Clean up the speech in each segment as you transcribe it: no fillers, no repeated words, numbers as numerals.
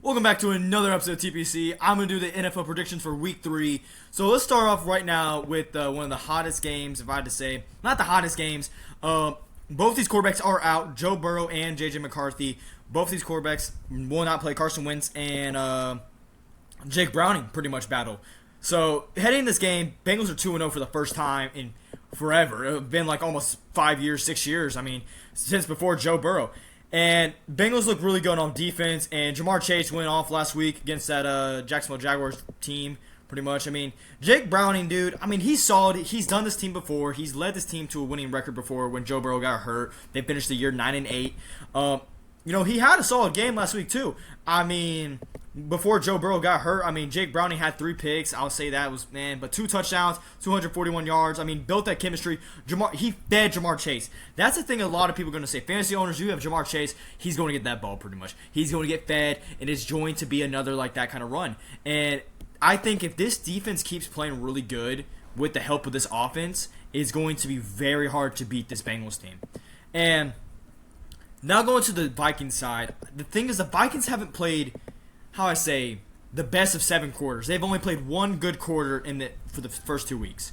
Welcome back to another episode of TPC. I'm going to do the NFL predictions for Week 3. So let's start off right now with one of the hottest games, if I had to say. Not the hottest games. Both these quarterbacks are out, Joe Burrow and JJ McCarthy. Both these quarterbacks will not play. Carson Wentz and Jake Browning pretty much battle. So heading in this game, Bengals are 2-0 for the first time in forever. It's been like almost 5 years, 6 years. I mean, since before Joe Burrow. And Bengals look really good on defense, and Jamar Chase went off last week against that Jacksonville Jaguars team, pretty much. I mean, Jake Browning, dude, I mean, he's solid. He's done this team before. He's led this team to a winning record before when Joe Burrow got hurt. They finished the year 9-8. He had a solid game last week, too. I mean, before Joe Burrow got hurt, I mean, Jake Browning had 3 picks. I'll say that was, but 2 touchdowns, 241 yards. I mean, built that chemistry. He fed Jamar Chase. That's the thing a lot of people are going to say. Fantasy owners, you have Jamar Chase, he's going to get that ball pretty much. He's going to get fed, and it's going to be another like that kind of run. And I think if this defense keeps playing really good with the help of this offense, it's going to be very hard to beat this Bengals team. And now going to the Vikings side, the thing is the Vikings haven't played, the best of 7 quarters. They've only played one good quarter for the first 2 weeks.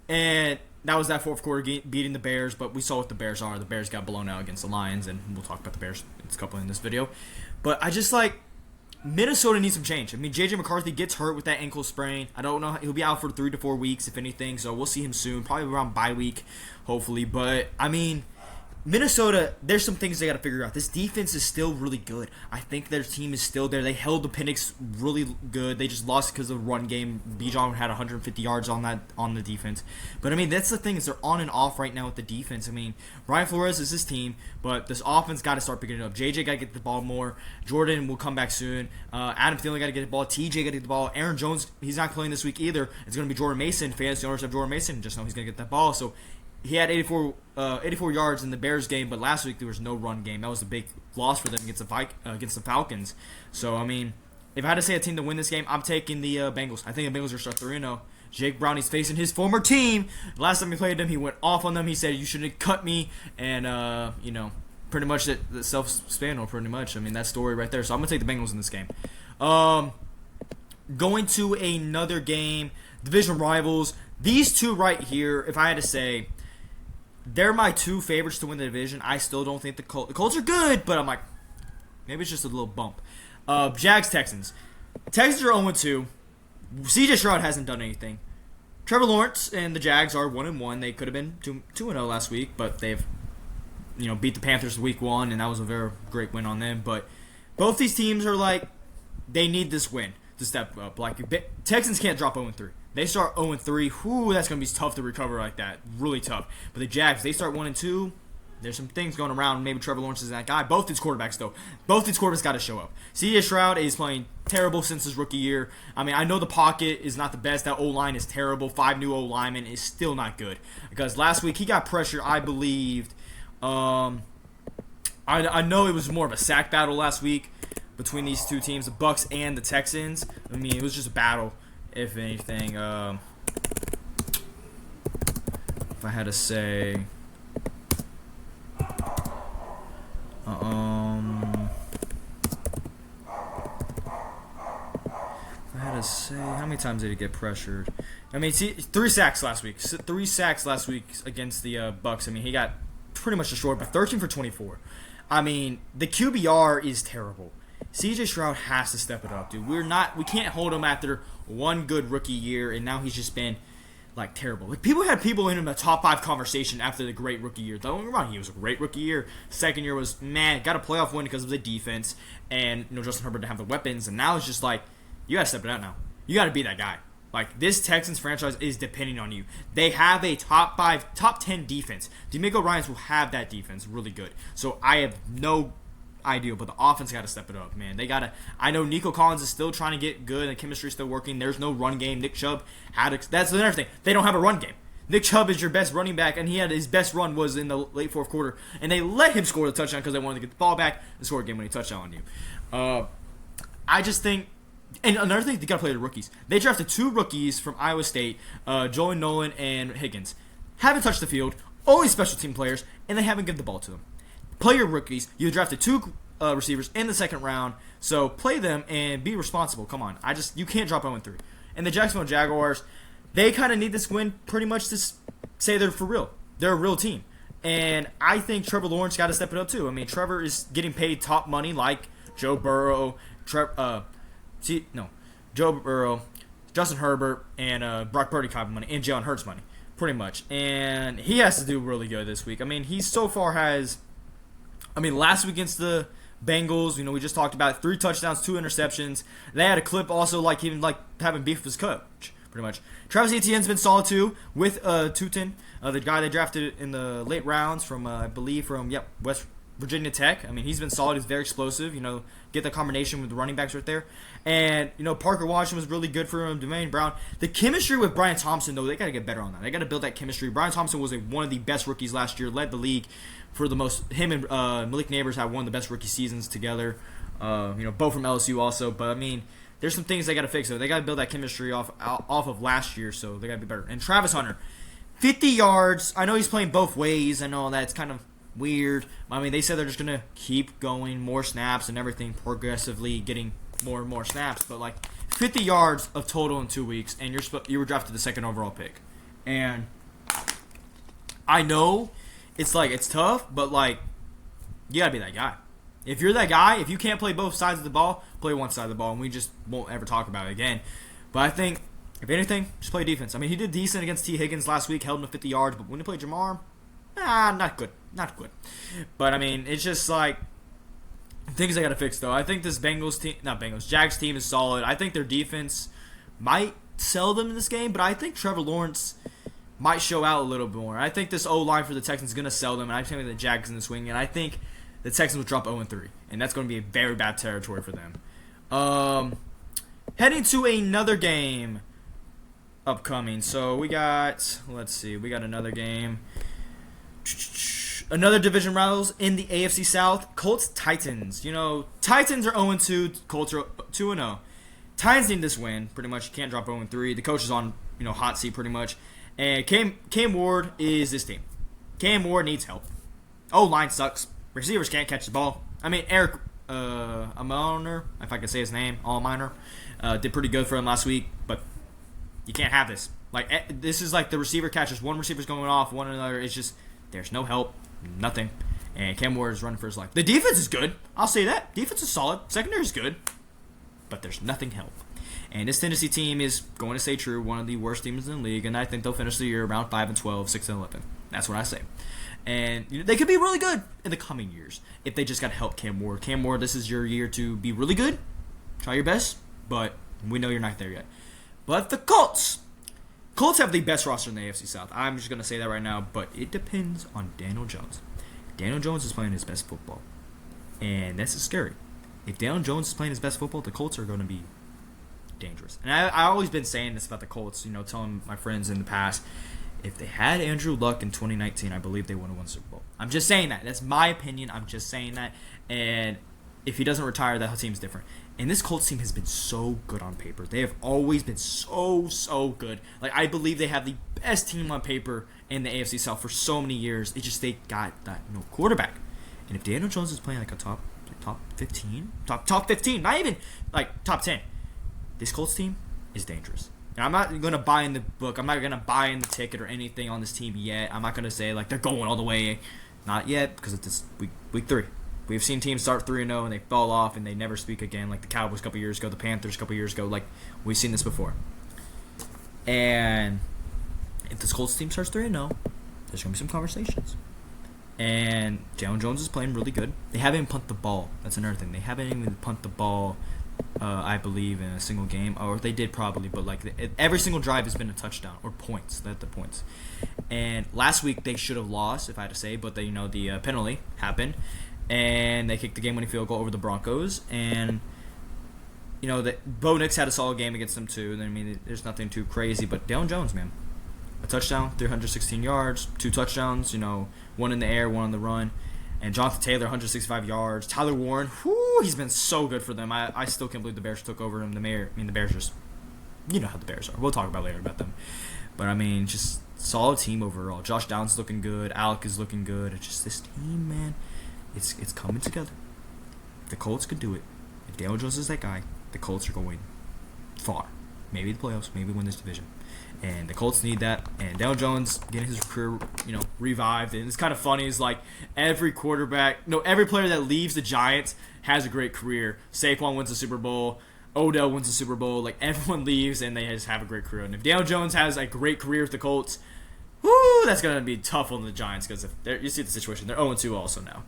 And that was that fourth quarter beating the Bears, but we saw what the Bears are. The Bears got blown out against the Lions, and we'll talk about the Bears a couple in this video. But I just Minnesota needs some change. I mean, JJ McCarthy gets hurt with that ankle sprain. I don't know. He'll be out for 3 to 4 weeks, if anything, so we'll see him soon. Probably around bye week, hopefully. But, I mean, Minnesota, there's some things they got to figure out. This defense is still really good. I think their team is still there. They held the Penix really good. They just lost because of the run game. Bijan had 150 yards on the defense. But, I mean, that's the thing is they're on and off right now with the defense. I mean, Brian Flores is his team, but this offense got to start picking it up. JJ got to get the ball more. Jordan will come back soon. Adam Thielen got to get the ball. TJ got to get the ball. Aaron Jones, he's not playing this week either. It's going to be Jordan Mason. Fantasy owners have Jordan Mason. Just know he's going to get that ball. So, he had 84 yards in the Bears game, but last week there was no run game. That was a big loss for them against the Falcons. So, I mean, if I had to say a team to win this game, I'm taking the Bengals. I think the Bengals are start 3-0. Jake Browning's facing his former team. Last time he played them, he went off on them. He said, "You shouldn't have cut me," and pretty much the self-spaniel, pretty much. I mean, that story right there. So I'm gonna take the Bengals in this game. Going to another game, division rivals. These two right here, if I had to say, they're my 2 favorites to win the division. I still don't think the Colts are good, but I'm like, maybe it's just a little bump. Jags, Texans. Texans are 0-2. CJ Stroud hasn't done anything. Trevor Lawrence and the Jags are 1-1. They could have been 2-0 last week, but they've beat the Panthers week 1, and that was a very great win on them. But both these teams are they need this win to step up. Texans can't drop 0-3. They start 0-3. Whoo, that's going to be tough to recover like that. Really tough. But the Jags, they start 1-2. There's some things going around. Maybe Trevor Lawrence is that guy. Both these quarterbacks, though. Both these quarterbacks got to show up. CJ Stroud is playing terrible since his rookie year. I mean, I know the pocket is not the best. That O-line is terrible. 5 new O-linemen is still not good. Because last week he got pressure, I believed. I know it was more of a sack battle last week between these two teams, the Bucs and the Texans. I mean, it was just a battle. If anything, if I had to say, if I had to say, how many times did he get pressured? I mean, 3 sacks last week. 3 sacks last week against the Bucs. I mean, he got pretty much destroyed, but 13 for 24. I mean, the QBR is terrible. CJ Stroud has to step it up, dude. We can't hold him after one good rookie year, and now he's just been terrible. People had people in the top 5 conversation after the great rookie year. Don't get me wrong, he was a great rookie year. Second year was got a playoff win because of the defense, and Justin Herbert didn't have the weapons, and now it's just you gotta step it out now. You gotta be that guy. This Texans franchise is depending on you. They have a top 5, top 10 defense. D'Amico Ryans will have that defense really good. So I have no idea, but the offense got to step it up, man. I know Nico Collins is still trying to get good, and the chemistry is still working. There's no run game. Nick Chubb that's another thing. They don't have a run game. Nick Chubb is your best running back, and his best run was in the late fourth quarter, and they let him score the touchdown because they wanted to get the ball back and score a game-winning touchdown on you. I just think, and another thing, they got to play the rookies. They drafted 2 rookies from Iowa State, Joey Nolan and Higgins. Haven't touched the field, only special team players, and they haven't given the ball to them. Play your rookies. You drafted 2 receivers in the second round. So play them and be responsible. Come on. You can't drop 0-3. And the Jacksonville Jaguars, they kind of need this win pretty much to say they're for real. They're a real team. And I think Trevor Lawrence got to step it up too. I mean, Trevor is getting paid top money like Joe Burrow, Joe Burrow, Justin Herbert, and Brock Purdy kind of money, and Jalen Hurts money, pretty much. And he has to do really good this week. I mean, he so far has, last week against the Bengals, we just talked about 3 touchdowns, 2 interceptions. They had a clip also having beef with his coach, pretty much. Travis Etienne's been solid too with Tutin, the guy they drafted in the late rounds from, I believe, West Virginia Tech. I mean, he's been solid. He's very explosive. Get the combination with the running backs right there. And, Parker Washington was really good for him. Dwayne Brown. The chemistry with Brian Thompson, though, they got to get better on that. They got to build that chemistry. Brian Thompson was one of the best rookies last year, led the league for the most. Him and Malik Neighbors had one of the best rookie seasons together. Both from LSU also. But, there's some things they got to fix. So they got to build that chemistry off of last year, so they got to be better. And Travis Hunter, 50 yards. I know he's playing both ways. I know that's kind of weird. They said they're just going to keep going, more snaps and everything, progressively getting more and more snaps. But, 50 yards of total in 2 weeks, and you were drafted the second overall pick. And I know it's tough, but, you got to be that guy. If you're that guy, if you can't play both sides of the ball, play one side of the ball, and we just won't ever talk about it again. But I think, if anything, just play defense. He did decent against T. Higgins last week, held him to 50 yards, but when he played Jamar, not good. Not good. But, it's just, things I got to fix, though. I think this Jags team is solid. I think their defense might sell them in this game, but I think Trevor Lawrence might show out a little bit more. I think this O-line for the Texans is going to sell them, and I think the Jags in the swing, and I think the Texans will drop 0-3, and that's going to be a very bad territory for them. Heading to another game upcoming. So we got another game. Another division rivals in the AFC South. Colts Titans. Titans are 0-2. Colts are 2-0. Titans need this win. Pretty much, you can't drop 0-3. The coach is on hot seat pretty much. And Cam Ward is this team. Cam Ward needs help. O-line sucks. Receivers can't catch the ball. Eric Alminer, if I can say his name, Alminer, did pretty good for him last week, but you can't have this. This is the receiver catches. One receiver's going off, one another. It's just, there's no help, nothing. And Cam Ward is running for his life. The defense is good. I'll say that. Defense is solid. Secondary is good, but there's nothing help. And this Tennessee team is going to stay true, one of the worst teams in the league, and I think they'll finish the year around 5-12, 6-11. That's what I say. And they could be really good in the coming years if they just got to help Cam Ward. Cam Ward, this is your year to be really good. Try your best, but we know you're not there yet. But the Colts have the best roster in the AFC South. I'm just going to say that right now, but it depends on Daniel Jones. Daniel Jones is playing his best football, and this is scary. If Daniel Jones is playing his best football, the Colts are going to be dangerous. And I've always been saying this about the Colts, telling my friends in the past, if they had Andrew Luck in 2019, I believe they would have won the Super Bowl. I'm just saying that. That's my opinion. I'm just saying that. And if he doesn't retire, that whole team's different. And this Colts team has been so good on paper. They have always been so good. I believe they have the best team on paper in the AFC South for so many years. It's just they got that quarterback. And if Daniel Jones is playing a top 15, top 15, not even top 10, this Colts team is dangerous. And I'm not going to buy in the book. I'm not going to buy in the ticket or anything on this team yet. I'm not going to say they're going all the way. Not yet, because it's week 3. We've seen teams start 3-0 and they fall off and they never speak again, like the Cowboys a couple years ago, the Panthers a couple years ago. We've seen this before. And if this Colts team starts 3-0, there's going to be some conversations. And Jalen Jones is playing really good. They haven't even punted the ball. That's another thing. They haven't even punted the ball, I believe, in a single game. Or they did probably, but every single drive has been a touchdown or points. That's the points. And last week they should have lost, if I had to say, but the penalty happened. And they kicked the game-winning field goal over the Broncos. And, Bo Nix had a solid game against them, too. There's nothing too crazy. But Daniel Jones, man. A touchdown, 316 yards, 2 touchdowns, one in the air, one on the run. And Jonathan Taylor, 165 yards. Tyler Warren, he's been so good for them. I still can't believe the Bears took over him. The Bears just, how the Bears are. We'll talk about later about them. But, just solid team overall. Josh Downs looking good. Alec is looking good. It's just this team, man. It's coming together. the Colts could do it, if Daniel Jones is that guy, the Colts are going far. Maybe the playoffs, maybe win this division. And the Colts need that. And Daniel Jones getting his career, revived. And it's kind of funny. It's like every player that leaves the Giants has a great career. Saquon wins the Super Bowl. Odell wins the Super Bowl. Like, everyone leaves and they just have a great career. And if Daniel Jones has a great career with the Colts, that's going to be tough on the Giants because you see the situation. They're 0-2 also now.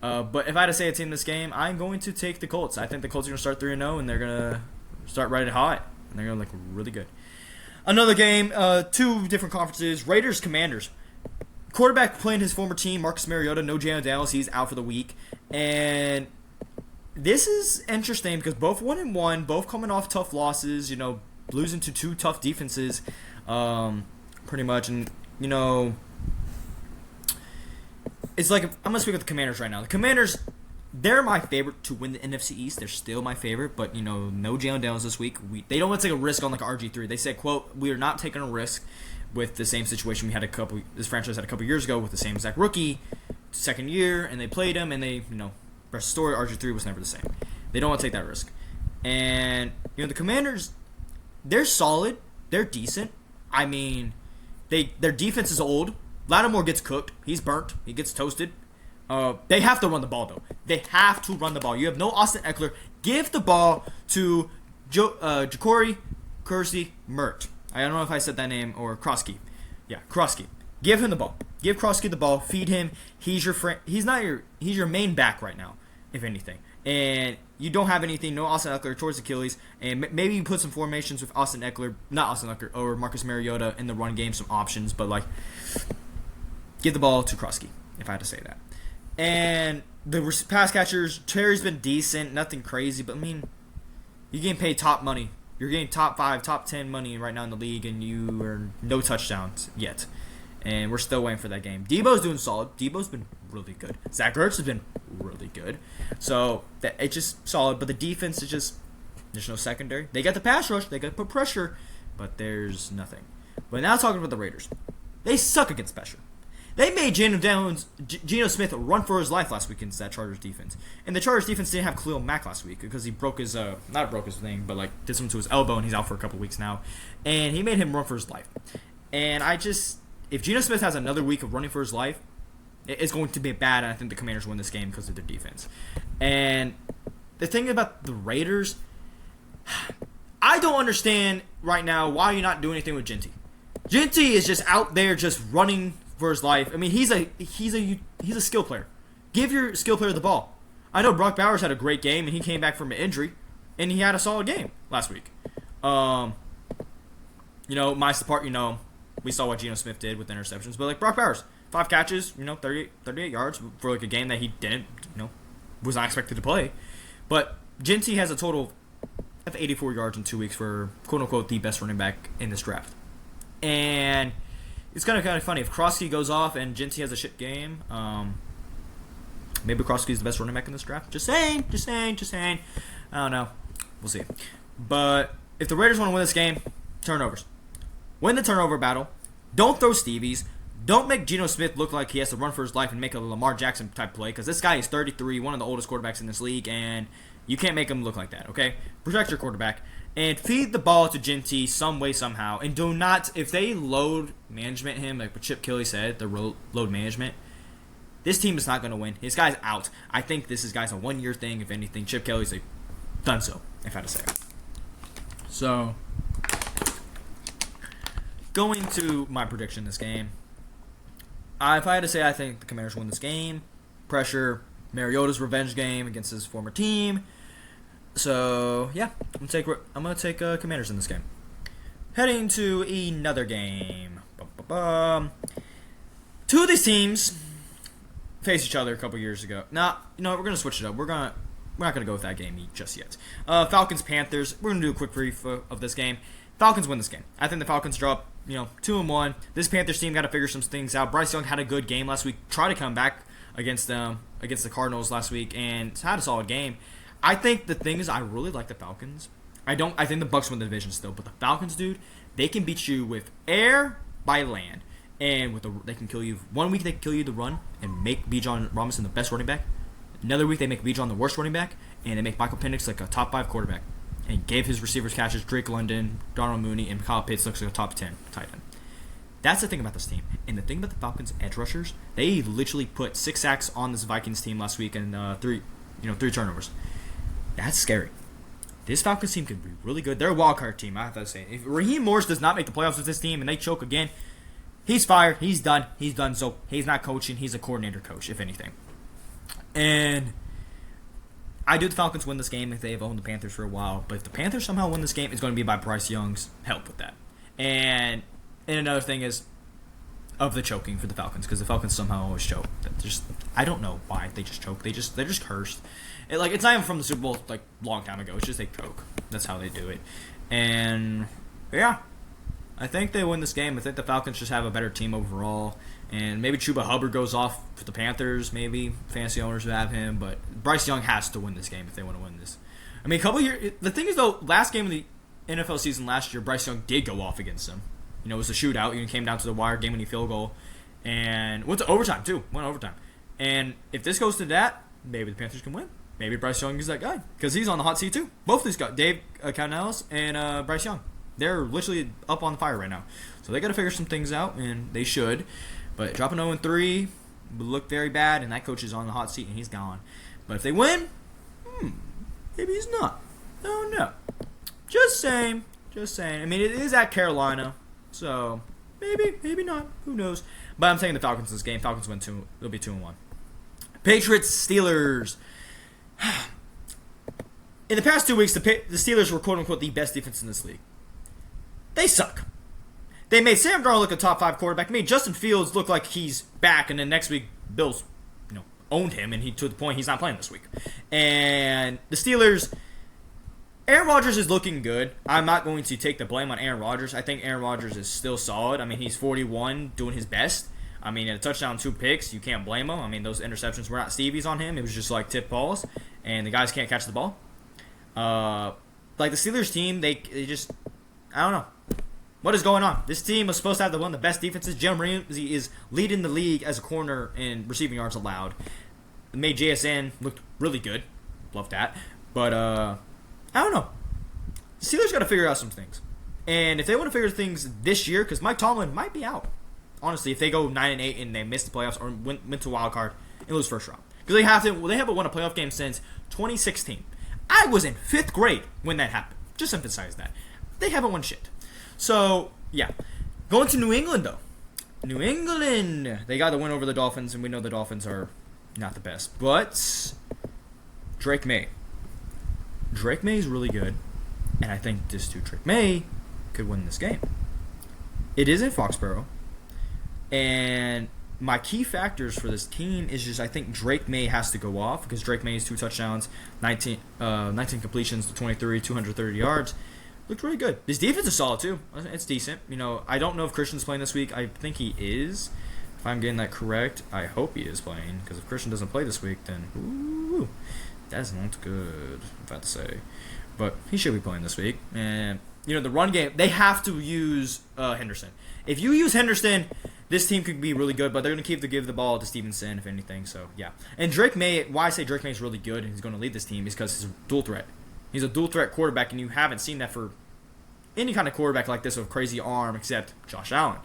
But if I had to say a team in this game, I'm going to take the Colts. I think the Colts are going to start 3-0 and they're going to start riding hot. And they're going to look really good. Another game, two different conferences. Raiders, Commanders. Quarterback playing his former team, Marcus Mariota. No Jalen Daniels. He's out for the week. And this is interesting because both 1-1, both coming off tough losses, losing to two tough defenses, pretty much. And, it's like, I'm going to speak with the Commanders right now. The Commanders, they're my favorite to win the NFC East. They're still my favorite, but, no Jalen Daniels this week. They don't want to take a risk on, like, RG3. They said, quote, we are not taking a risk with the same situation this franchise had a couple years ago with the same exact rookie, second year, and they played him, and they, rest of the story, RG3 was never the same. They don't want to take that risk. And, the Commanders, they're solid. They're decent. I mean, their defense is old. Lattimore gets cooked. He's burnt. He gets toasted. They have to run the ball, though. They have to run the ball. You have no Austin Eckler. Give the ball to Ja'Cory Kersey Mert. I don't know if I said that name, or Krosky. Yeah, Krosky. Give him the ball. Give Krosky the ball. Feed him. He's your friend. He's your main back right now, if anything. And you don't have anything. No Austin Eckler towards Achilles. And maybe you put some formations with not Austin Eckler, or Marcus Mariota in the run game, some options. But, give the ball to Krosky, if I had to say that. And the pass catchers, Terry's been decent, nothing crazy, but, you're getting paid top money. You're getting top 5, top 10 money right now in the league, and you are no touchdowns yet. And we're still waiting for that game. Debo's doing solid. Debo's been really good. Zach Ertz has been really good. So, it's just solid, but the defense is just, there's no secondary. They got the pass rush, they got to put pressure, but there's nothing. But now talking about the Raiders. They suck against pressure. They made Geno Smith run for his life last week against that Chargers defense. And the Chargers defense didn't have Khalil Mack last week because he broke his, not broke his thing, but did something to his elbow and he's out for a couple weeks now. And he made him run for his life. And if Geno Smith has another week of running for his life, it's going to be bad, and I think the Commanders win this game because of their defense. And the thing about the Raiders, I don't understand right now why you're not doing anything with Genty. Genty is just out there just running for his life. He's a skill player. Give your skill player the ball. I know Brock Bowers had a great game and he came back from an injury and he had a solid game last week. Minus the part, we saw what Geno Smith did with interceptions, but Brock Bowers, 5 catches, 38 yards for a game that he didn't, was not expected to play. But Genty has a total of 84 yards in 2 weeks for quote unquote the best running back in this draft. And it's kind of funny. If Krosky goes off and Genty has a shit game, maybe Krosky is the best running back in this draft. Just saying. I don't know. We'll see. But if the Raiders want to win this game, turnovers. Win the turnover battle. Don't throw Stevies. Don't make Geno Smith look like he has to run for his life and make a Lamar Jackson type play, because this guy is 33, one of the oldest quarterbacks in this league, and you can't make him look like that, okay? Protect your quarterback. And feed the ball to Genty some way, somehow. And do not, if they load management him, like Chip Kelly said, the load management, this team is not going to win. This guy's out. I think this guy's a one-year thing, if anything. Chip Kelly's done so, if I had to say. So, going to my prediction this game, if I had to say, I think the Commanders win this game. Pressure, Mariota's revenge game against his former team. So, yeah, I'm gonna take Commanders in this game. Heading to another game. Two of these teams faced each other a couple years ago. Now, we're gonna switch it up. We're not gonna go with that game just yet. Falcons Panthers. We're gonna do a quick brief of this game. Falcons win this game. I think the Falcons drop 2-1. This Panthers team got to figure some things out. Bryce Young had a good game last week. Tried to come back against the Cardinals last week and had a solid game. I think the thing is, I really like the Falcons. I think the Bucs win the division still, but the Falcons, dude, they can beat you with air by land, and they can kill you. 1 week they can kill you the run and make Bijan Robinson the best running back. Another week they make Bijan the worst running back, and they make Michael Penix like a top 5 quarterback, and gave his receivers catches Drake London, Darnell Mooney, and Kyle Pitts looks like a top 10 tight end. That's the thing about this team. And the thing about the Falcons edge rushers, they literally put 6 sacks on this Vikings team last week and 3 turnovers. That's scary. This Falcons team could be really good. They're a wild card team, I have to say. If Raheem Morris does not make the playoffs with this team and they choke again, he's fired. He's done. He's done. So he's not coaching. He's a coordinator coach, if anything. And I do the Falcons win this game if they have owned the Panthers for a while. But if the Panthers somehow win this game, it's going to be by Bryce Young's help with that. And another thing is of the choking for the Falcons, because the Falcons somehow always choke. I don't know why they just choke. They're just cursed. It's not even from the Super Bowl like long time ago. It's just they choke. That's how they do it. And yeah, I think they win this game. I think the Falcons just have a better team overall. And maybe Chuba Hubbard goes off for the Panthers. Maybe fantasy owners would have him. But Bryce Young has to win this game if they want to win this. I mean, a couple years. The thing is, though, last game of the NFL season last year, Bryce Young did go off against them. It was a shootout. He came down to the wire, game-winning field goal. And went to overtime, too. Went overtime. And if this goes to that, maybe the Panthers can win. Maybe Bryce Young is that guy. Because he's on the hot seat, too. Both these guys, Dave Canales and Bryce Young. They're literally up on the fire right now. So they got to figure some things out, and they should. But dropping 0-3 would look very bad, and that coach is on the hot seat, and he's gone. But if they win, maybe he's not. Oh, no. Just saying. I mean, it is at Carolina, so maybe not. Who knows? But I'm taking the Falcons this game. Falcons win 2. They'll be 2-1. Patriots, Steelers. In the past 2 weeks, the Steelers were quote-unquote the best defense in this league. They suck. They made Sam Darnold look a top 5 quarterback. Made Justin Fields look like he's back, and then next week, Bills, owned him, and to the point he's not playing this week. And the Steelers, Aaron Rodgers is looking good. I'm not going to take the blame on Aaron Rodgers. I think Aaron Rodgers is still solid. I mean, he's 41, doing his best. I mean, a touchdown, 2 picks, you can't blame him. I mean, those interceptions were not Stevie's on him. It was just like tip balls, and the guys can't catch the ball. The Steelers team, they just, I don't know. What is going on? This team was supposed to have one of the best defenses. Jim Ramsey is leading the league as a corner in receiving yards allowed. It made JSN look really good. Love that. But, I don't know. The Steelers got to figure out some things. And if they want to figure things this year, because Mike Tomlin might be out. Honestly, if they go 9-8 and they miss the playoffs or went to a wild card and lose first round. Because they haven't won a playoff game since 2016. I was in 5th grade when that happened. Just emphasize that. They haven't won shit. So, yeah. Going to New England, though. New England. They got the win over the Dolphins, and we know the Dolphins are not the best. But Drake May. Drake May is really good, and I think this dude, Drake May, could win this game. It is in Foxborough, and my key factors for this team is just I think Drake May has to go off because Drake May has 2 touchdowns, 19 completions to 23, 230 yards. Looked really good. His defense is solid, too. It's decent. I don't know if Christian's playing this week. I think he is. If I'm getting that correct, I hope he is playing. Because if Christian doesn't play this week, then, ooh, that's not good, if I have to say. But he should be playing this week. And, the run game, they have to use Henderson. If you use Henderson, this team could be really good, but they're going to give the ball to Stevenson, if anything. So, yeah. And Drake May, why I say Drake May is really good and he's going to lead this team is because he's a dual threat. He's a dual-threat quarterback, and you haven't seen that for any kind of quarterback like this with a crazy arm except Josh Allen.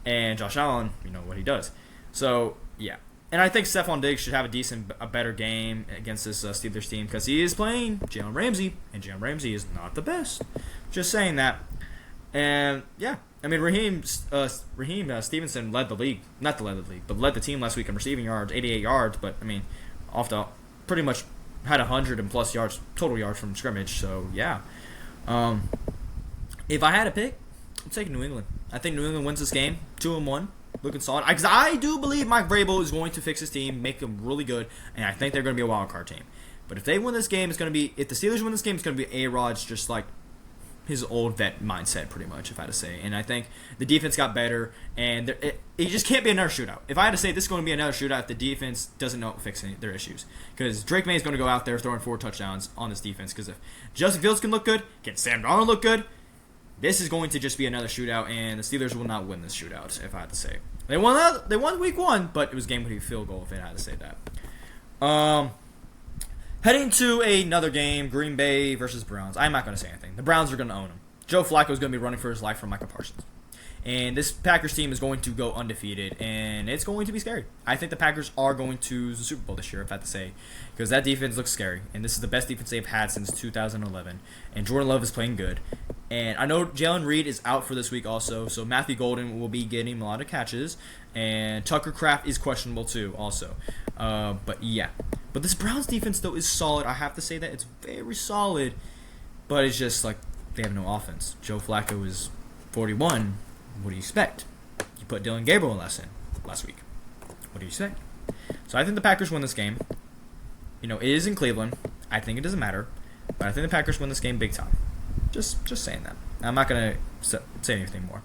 And Josh Allen, what he does. So, yeah. And I think Stephon Diggs should have a better game against this Steelers team because he is playing Jalen Ramsey, and Jalen Ramsey is not the best. Just saying that. And, yeah. I mean, Raheem Stevenson led the league. Not led the league, but led the team last week in receiving yards, 88 yards. But, I mean, pretty much had 100 and plus yards, total yards from scrimmage. So, yeah. If I had to pick, I'm taking New England. I think New England wins this game, 2-1, looking solid. Because I do believe Mike Vrabel is going to fix his team, make them really good, and I think they're going to be a wild card team. But if they win this game, if the Steelers win this game, it's going to be A-Rod's just like his old vet mindset, pretty much, if I had to say. And I think the defense got better, and it just can't be another shootout. If I had to say this is going to be another shootout if the defense doesn't know fix their issues. Because Drake May is going to go out there throwing 4 touchdowns on this defense. Because if Justin Fields can look good, can Sam Darnold look good, this is going to just be another shootout, and the Steelers will not win this shootout, if I had to say. They won week 1, but it was game-winning field goal, if I had to say that. Heading to another game, Green Bay versus Browns. I'm not going to say anything. The Browns are going to own them. Joe Flacco is going to be running for his life from Micah Parsons. And this Packers team is going to go undefeated, and it's going to be scary. I think the Packers are going to the Super Bowl this year, if I have to say, because that defense looks scary, and this is the best defense they've had since 2011, and Jordan Love is playing good. And I know Jalen Reed is out for this week also, so Matthew Golden will be getting a lot of catches, and Tucker Kraft is questionable too also. But yeah. But this Browns defense, though, is solid. I have to say that. It's very solid, but it's just like they have no offense. Joe Flacco is 41. What do you expect? You put Dylan Gabriel last week. What do you expect? So I think the Packers win this game. You know, it is in Cleveland. I think it doesn't matter, but I think the Packers win this game big time. Just saying that. I'm not gonna say anything more.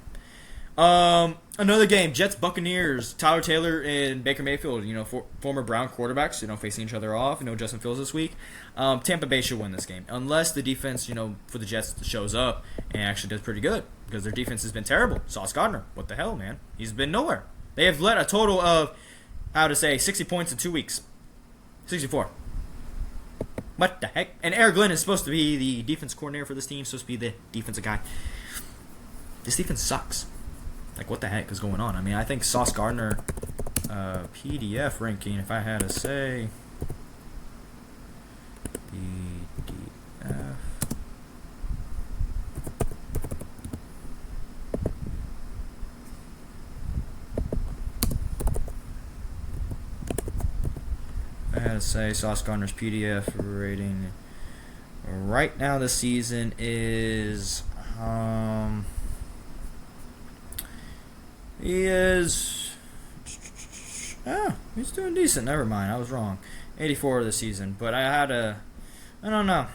Another game, Jets Buccaneers. Tyler Taylor and Baker Mayfield. You know, former Brown quarterbacks. You know, facing each other off. You know, Justin Fields this week. Tampa Bay should win this game unless the defense, you know, for the Jets shows up and actually does pretty good because their defense has been terrible. Sauce Gardner, what the hell, man? He's been nowhere. They have led a total of, 60 points in 2 weeks. 64. What the heck? And Eric Glenn is supposed to be the defense coordinator for this team. Supposed to be the defensive guy. This defense sucks. Like, what the heck is going on? I mean, I think Sauce Gardner PDF ranking, if I had to say, PDF. I had to say Sauce Gardner's PDF rating right now this season is he's doing decent. Never mind, I was wrong. 84 this season, but I don't know.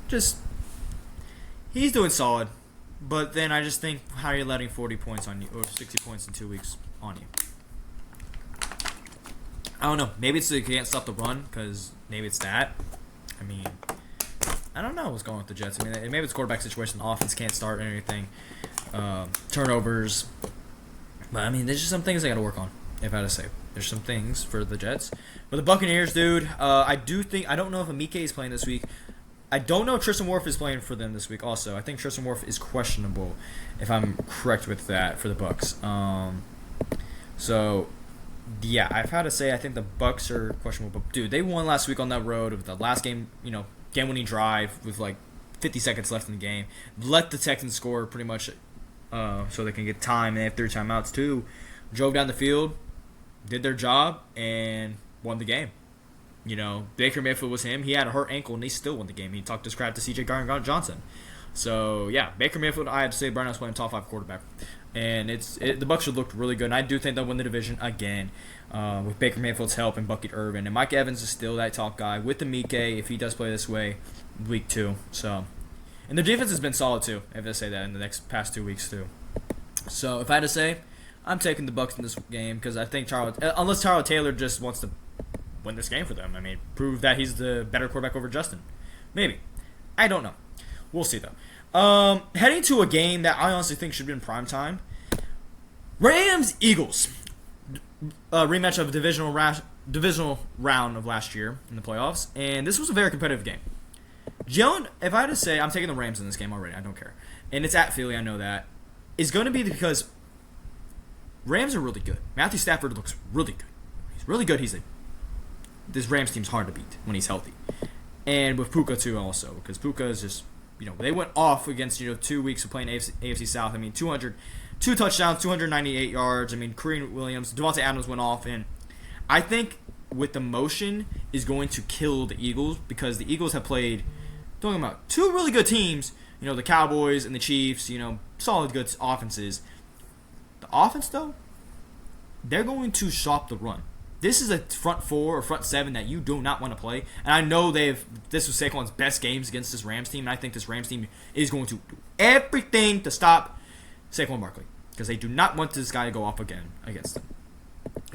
Just he's doing solid, but then I just think how are you letting 40 points on you or 60 points in 2 weeks on you? I don't know. Maybe it's so you can't stop the run, because maybe it's that. I mean, I don't know what's going on with the Jets. I mean, maybe it's quarterback situation. The offense can't start or anything. Turnovers. But, I mean, there's just some things they got to work on, if I had to say. There's some things for the Jets. But the Buccaneers, dude, I don't know if Amike is playing this week. I don't know if Tristan Wirf is playing for them this week also. I think Tristan Wirf is questionable, if I'm correct with that, for the Bucs. So... yeah, I've had to say I think the Bucks are questionable, but dude, they won last week on that road with the last game, game-winning drive with like 50 seconds left in the game. Let the Texans score pretty much, so they can get time. They have 3 timeouts too. Drove down the field, did their job, and won the game. You know, Baker Mayfield was him. He had a hurt ankle, and they still won the game. He talked his crap to CJ Johnson. So yeah, Baker Mayfield, I have to say, Brian was playing top 5 quarterback. And the Bucs should look really good. And I do think they'll win the division again with Baker Mayfield's help and Bucket Irvin. And Mike Evans is still that top guy with the Mike if he does play this way week 2. So, and their defense has been solid too. I have to say that in the past 2 weeks too. So if I had to say, I'm taking the Bucs in this game because I think unless Tyler Taylor just wants to win this game for them. I mean, prove that he's the better quarterback over Justin. Maybe. I don't know. We'll see though. Heading to a game that I honestly think should be in prime time. Rams-Eagles. Rematch of divisional round of last year in the playoffs. And this was a very competitive game. If I had to say, I'm taking the Rams in this game already. I don't care. And it's at Philly, I know that. It's going to be because Rams are really good. Matthew Stafford looks really good. He's really good. This Rams team's hard to beat when he's healthy. And with Puka too also. Because Puka is just... they went off against, 2 weeks of playing AFC South. I mean, 2 touchdowns, 298 yards. I mean, Kareem Williams, Devontae Adams went off. And I think with the motion is going to kill the Eagles because the Eagles have played, talking about 2 really good teams, the Cowboys and the Chiefs, solid good offenses. The offense, though, they're going to shop the run. This is a front 4 or front 7 that you do not want to play. And I know this was Saquon's best games against this Rams team. And I think this Rams team is going to do everything to stop Saquon Barkley. Because they do not want this guy to go off again against them.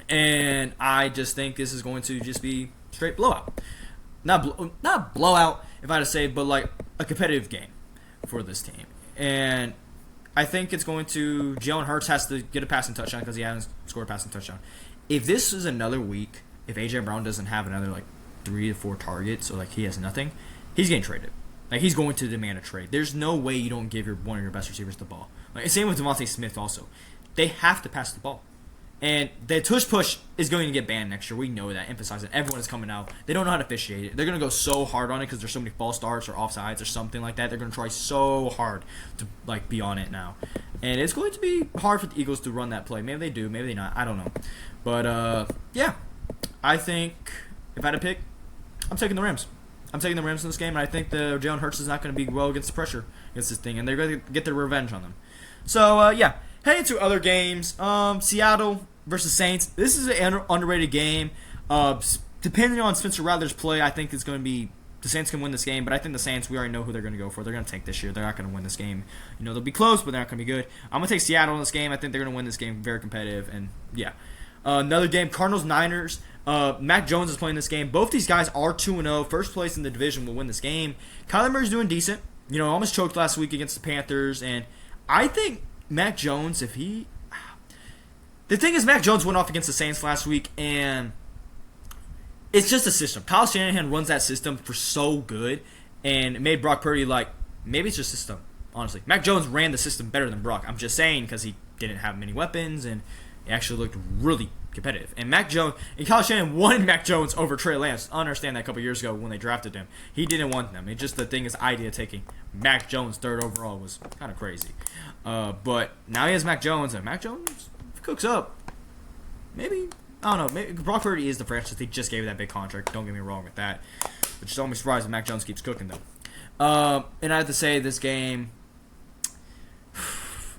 And I just think this is going to just be straight blowout. Not blowout, if I had to say, but like a competitive game for this team. And I think it's going to... Jalen Hurts has to get a passing touchdown because he hasn't scored a passing touchdown. If this is another week, if A.J. Brown doesn't have another, 3 to 4 targets, or like he has nothing, he's getting traded. Like he's going to demand a trade. There's no way you don't give one of your best receivers the ball. Like same with Devontae Smith also. They have to pass the ball. And the tush push is going to get banned next year. We know that. Emphasize it. Everyone is coming out. They don't know how to officiate it. They're going to go so hard on it because there's so many false starts or offsides or something like that. They're going to try so hard to like be on it now. And it's going to be hard for the Eagles to run that play. Maybe they do. Maybe they not. I don't know. But, yeah. I think if I had to pick, I'm taking the Rams. I'm taking the Rams in this game. And I think the Jalen Hurts is not going to be well against the pressure against this thing. And they're going to get their revenge on them. So, yeah. Heading to other games, Seattle versus Saints. This is an underrated game. Depending on Spencer Rattler's play, I think it's going to be the Saints can win this game. But I think the Saints, we already know who they're going to go for. They're going to tank this year. They're not going to win this game. You know, they'll be close, but they're not going to be good. I'm going to take Seattle in this game. I think they're going to win this game. Very competitive, and yeah. Another game, Cardinals-Niners. Mac Jones is playing this game. Both these guys are 2-0. First place in the division will win this game. Kyler Murray's doing decent. You know, almost choked last week against the Panthers, and I think Mac Jones, if he... The thing is, Mac Jones went off against the Saints last week, and it's just a system. Kyle Shanahan runs that system for so good, and it made Brock Purdy like, maybe it's just system, honestly. Mac Jones ran the system better than Brock. I'm just saying because he didn't have many weapons, and he actually looked really competitive. And Mac Jones, and Kyle Shanahan wanted Mac Jones over Trey Lance. I understand that a couple years ago when they drafted him. He didn't want them. It's just the thing is, idea taking Mac Jones third overall was kind of crazy. But now he has Mac Jones, and Mac Jones cooks up. Maybe, I don't know. Maybe Brock Purdy is the franchise. They just gave that big contract. Don't get me wrong with that. Which is almost surprised that Mac Jones keeps cooking, though. And I have to say, this game,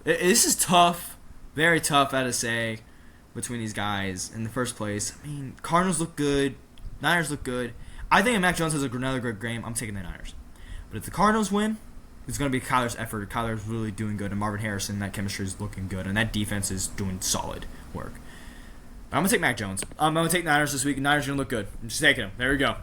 this is tough. Very tough, I have to say, between these guys in the first place. I mean, Cardinals look good. Niners look good. I think if Mac Jones has another good game, I'm taking the Niners. But if the Cardinals win, it's going to be Kyler's effort. Kyler's really doing good. And Marvin Harrison, that chemistry is looking good. And that defense is doing solid work. But I'm going to take Mac Jones. I'm going to take Niners this week. And Niners are going to look good. I'm just taking them. There we go.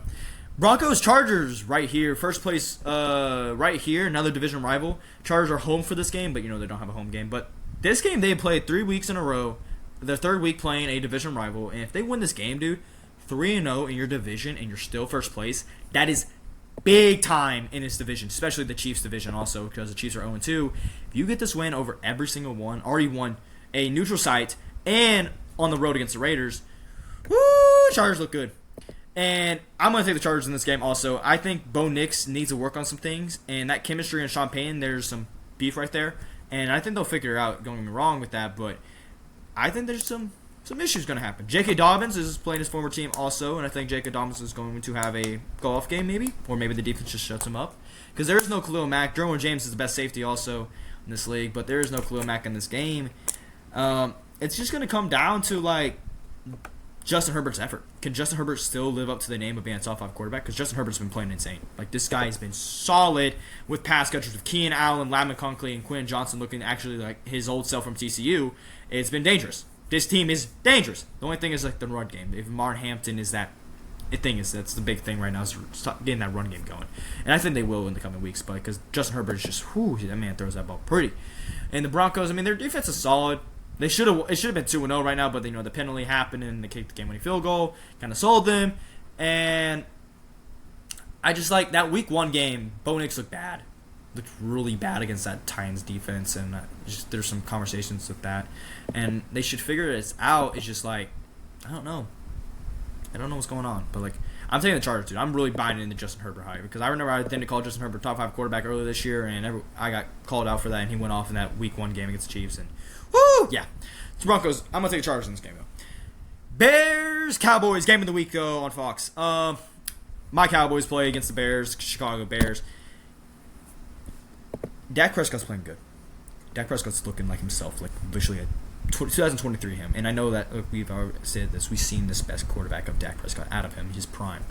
Broncos, Chargers right here. First place right here. Another division rival. Chargers are home for this game. But, you know, they don't have a home game. But this game, they played 3 weeks in a row. Their third week playing a division rival. And if they win this game, dude, 3-0 in your division and you're still first place, that is big time in this division, especially the Chiefs division also, because the Chiefs are 0-2. If you get this win over every single one, already won a neutral site and on the road against the Raiders, woo, Chargers look good. And I'm going to take the Chargers in this game also. I think Bo Nix needs to work on some things, and that chemistry and Sean Payton, there's some beef right there. And I think they'll figure it out, don't get me wrong with that, but I think there's some issues going to happen. J.K. Dobbins is playing his former team also, and I think J.K. Dobbins is going to have a go-off game maybe, or maybe the defense just shuts him up. Because there is no Khalil Mack. Derwin James is the best safety also in this league, but there is no Khalil Mack in this game. It's just going to come down to, like, Justin Herbert's effort. Can Justin Herbert still live up to the name of being a top 5 quarterback? Because Justin Herbert's been playing insane. Like, this guy has been solid with pass catchers, with Keenan Allen, Ladd McConkey, and Quinn Johnson looking actually like his old self from TCU. It's been dangerous. This team is dangerous. The only thing is like the run game. If Martin Hampton is that's the big thing right now is getting that run game going. And I think they will in the coming weeks, but because Justin Herbert is just, that man throws that ball pretty. And the Broncos, I mean, their defense is solid. It should have been 2-0 right now, but you know the penalty happened and they kicked the game-winning field goal, kind of sold them. And I just like that Week 1 game. Bo Nix looked bad. Looked really bad against that Titans defense, and there's some conversations with that, and they should figure this out. It's just like I don't know what's going on, but like I'm taking the Chargers, dude. I'm really buying into Justin Herbert hype because I remember I had to call Justin Herbert top 5 quarterback earlier this year, and I got called out for that, and he went off in that Week 1 game against the Chiefs, and woo, yeah, it's Broncos. I'm gonna take the Chargers in this game though. Bears, Cowboys, game of the week though on Fox. My Cowboys play against the Bears, Chicago Bears. Dak Prescott's playing good. Dak Prescott's looking like himself, like literally a 2023 him. And I know that we've already said this. We've seen this best quarterback of Dak Prescott out of him, his prime.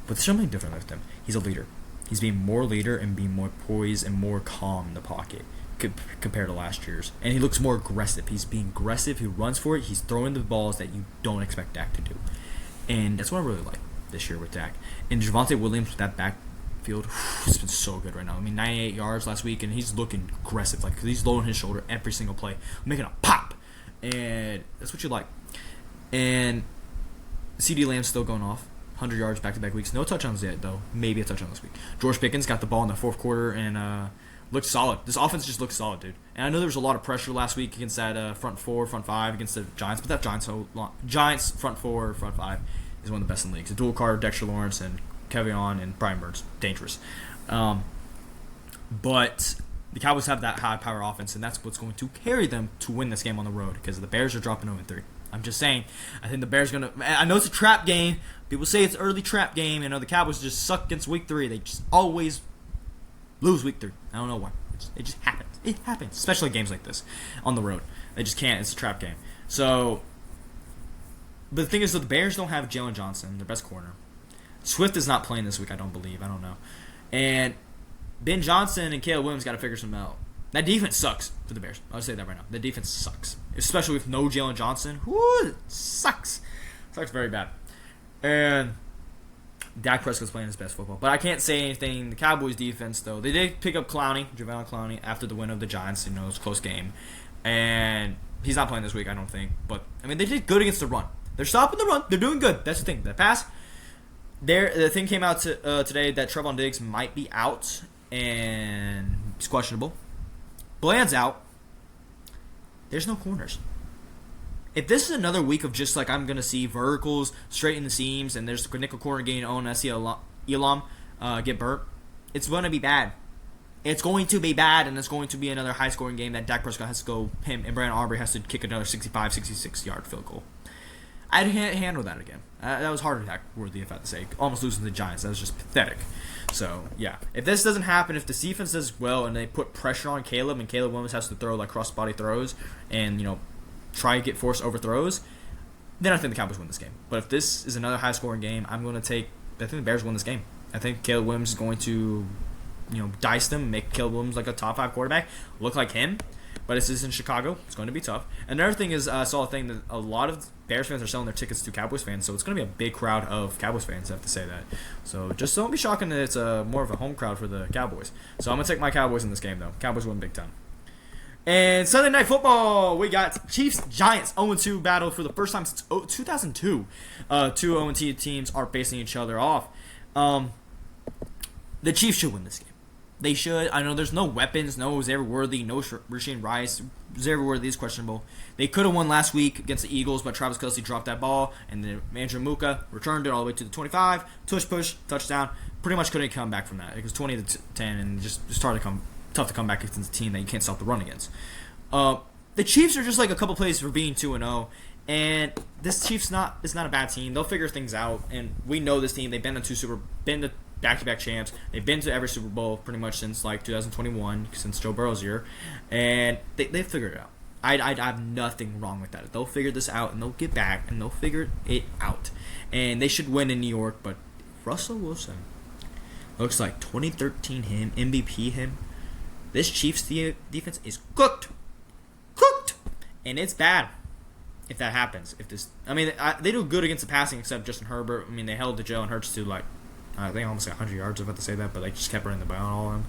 But there's something different with him. He's a leader. He's being more leader and being more poised and more calm in the pocket compared to last year's. And he looks more aggressive. He's being aggressive. He runs for it. He's throwing the balls that you don't expect Dak to do. And that's what I really like this year with Dak. And Javonte Williams with that backfield, it's been so good right now. I mean, 98 yards last week, and he's looking aggressive. Like, he's lowering his shoulder every single play, making a pop. And that's what you like. And CeeDee Lamb's still going off. 100 yards back-to-back weeks. No touchdowns yet, though. Maybe a touchdown this week. George Pickens got the ball in the fourth quarter and looked solid. This offense just looks solid, dude. And I know there was a lot of pressure last week against that front five against the Giants, but that Giants front four, front five is one of the best in the league. It's a dual card, Dexter Lawrence and Kevion and Brian Burns. Dangerous. But the Cowboys have that high-power offense, and that's what's going to carry them to win this game on the road because the Bears are dropping 0-3. I'm just saying, I think the Bears are going to... I know it's a trap game. People say it's an early trap game. The Cowboys just suck against Week 3. They just always lose Week 3. I don't know why. It just happens. It happens, especially games like this on the road. They just can't. It's a trap game. So, but the thing is, the Bears don't have Jalen Johnson, their best corner. Swift is not playing this week, I don't believe. I don't know. And Ben Johnson and Caleb Williams got to figure something out. That defense sucks for the Bears. I'll say that right now. The defense sucks. Especially with no Jalen Johnson. Whoo, it sucks. Sucks very bad. And Dak Prescott's playing his best football. But I can't say anything. The Cowboys defense, though, they did pick up Javion Clowney, after the win of the Giants. It was a close game. And he's not playing this week, I don't think. But, they did good against the run. They're stopping the run. They're doing good. That's the thing. The pass, the thing came out today that Trevon Diggs might be out. And he's questionable. Bland's out. There's no corners. If this is another week of just I'm going to see verticals straight in the seams and there's a nickel corner getting owned, I see Elam get burnt, it's going to be bad. It's going to be bad, and it's going to be another high-scoring game that Dak Prescott has to go, him and Brandon Aubrey has to kick another 65, 66-yard field goal. I didn't handle that again. That was heart attack worthy, if I have to say. Almost losing to the Giants. That was just pathetic. So, yeah. If this doesn't happen, if the defense does well and they put pressure on Caleb and Caleb Williams has to throw cross-body throws and, try to get forced overthrows, then I think the Cowboys win this game. But if this is another high-scoring game, I think the Bears win this game. I think Caleb Williams is going to, dice them, make Caleb Williams a top 5 quarterback, look like him. But this is in Chicago. It's going to be tough. Another thing is, I saw a thing that a lot of Bears fans are selling their tickets to Cowboys fans, so it's going to be a big crowd of Cowboys fans, I have to say that. So just don't be shocking that it's more of a home crowd for the Cowboys. So I'm going to take my Cowboys in this game, though. Cowboys win big time. And Sunday Night Football, we got Chiefs-Giants 0-2 battle for the first time since 2002. 2 0-2 teams are facing each other off. The Chiefs should win this game. They should. I know there's no weapons, no Xavier Worthy, no Rasheed Rice. Xavier Worthy is questionable. They could have won last week against the Eagles, but Travis Kelce dropped that ball, and then Andrew Muka returned it all the way to the 25. Push, touchdown. Pretty much couldn't come back from that. It was 20-10, and just started tough to come back against a team that you can't stop the run against. The Chiefs are just a couple plays for being 2-0, and this Chiefs is not a bad team. They'll figure things out, and we know this team. They've been to back-to-back champs. They've been to every Super Bowl pretty much since 2021, since Joe Burrow's year, and they figured it out. I have nothing wrong with that. They'll figure this out, and they'll get back, and they'll figure it out. And they should win in New York, but Russell Wilson looks like 2013 him, MVP him. This Chiefs defense is cooked, and it's bad if that happens. They do good against the passing except Justin Herbert. They held the Jalen Hurts to I think almost 100 yards, if I have to say that, but they just kept running the ball on all of them.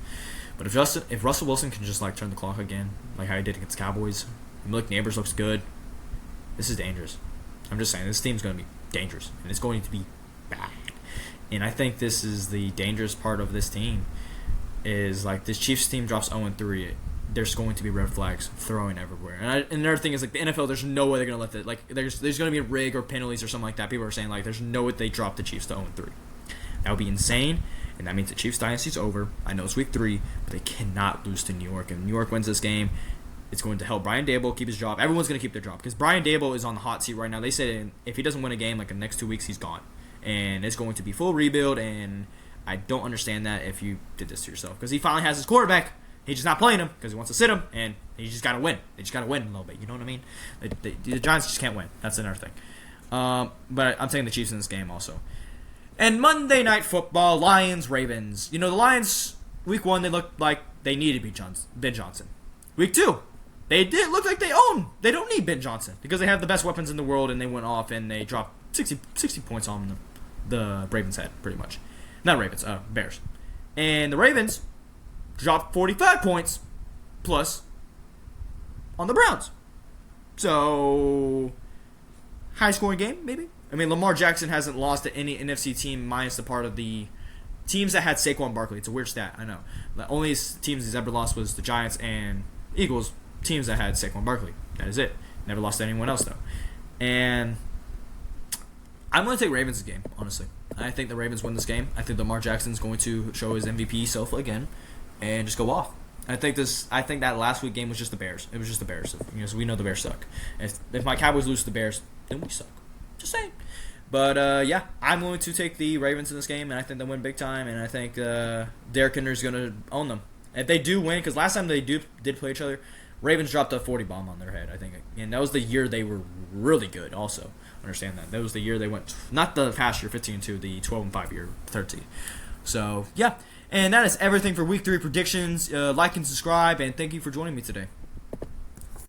But if Russell Wilson can just turn the clock again, like how he did against Cowboys, and Malik Neighbors looks good, this is dangerous. I'm just saying, this team's going to be dangerous, and it's going to be bad. And I think this is the dangerous part of this team, is this Chiefs team drops 0-3, there's going to be red flags throwing everywhere. And another thing is, the NFL, there's no way they're going to let that, there's going to be a rig or penalties or something like that. People are saying, there's no way they drop the Chiefs to 0-3. That would be insane, and that means the Chiefs' dynasty's over. I know it's week 3, but they cannot lose to New York. And New York wins this game, it's going to help Brian Daboll keep his job. Everyone's going to keep their job because Brian Daboll is on the hot seat right now. They said if he doesn't win a game the next 2 weeks, he's gone. And it's going to be full rebuild, and I don't understand that if you did this to yourself because he finally has his quarterback. He's just not playing him because he wants to sit him, and he just got to win. They just got to win a little bit. You know what I mean? The Giants just can't win. That's another thing. But I'm taking the Chiefs in this game also. And Monday Night Football, Lions-Ravens. The Lions, week 1, they looked like they needed Ben Johnson. Week 2, they did look like they don't need Ben Johnson because they have the best weapons in the world, and they went off and they dropped 60 points on the Ravens' head, pretty much. Not Ravens, Bears. And the Ravens dropped 45 points plus on the Browns. So, high-scoring game, maybe? I mean, Lamar Jackson hasn't lost to any NFC team minus the part of the teams that had Saquon Barkley. It's a weird stat, I know. The only teams he's ever lost was the Giants and Eagles, teams that had Saquon Barkley. That is it. Never lost to anyone else, though. And I'm going to take Ravens' game, honestly. I think the Ravens win this game. I think Lamar Jackson's going to show his MVP self again and just go off. I think that last week game was just the Bears. It was just the Bears. So we know the Bears suck. If my Cowboys lose to the Bears, then we suck. Just saying. But, yeah, I'm going to take the Ravens in this game, and I think they'll win big time, and I think Derrick Henry's going to own them. If they do win, because last time they did play each other, Ravens dropped a 40 bomb on their head, I think. And that was the year they were really good also. Understand that. That was the year they went, not the past year, 15-2, the 12-5 year, 13. So, yeah. And that is everything for Week 3 predictions. Like and subscribe, and thank you for joining me today.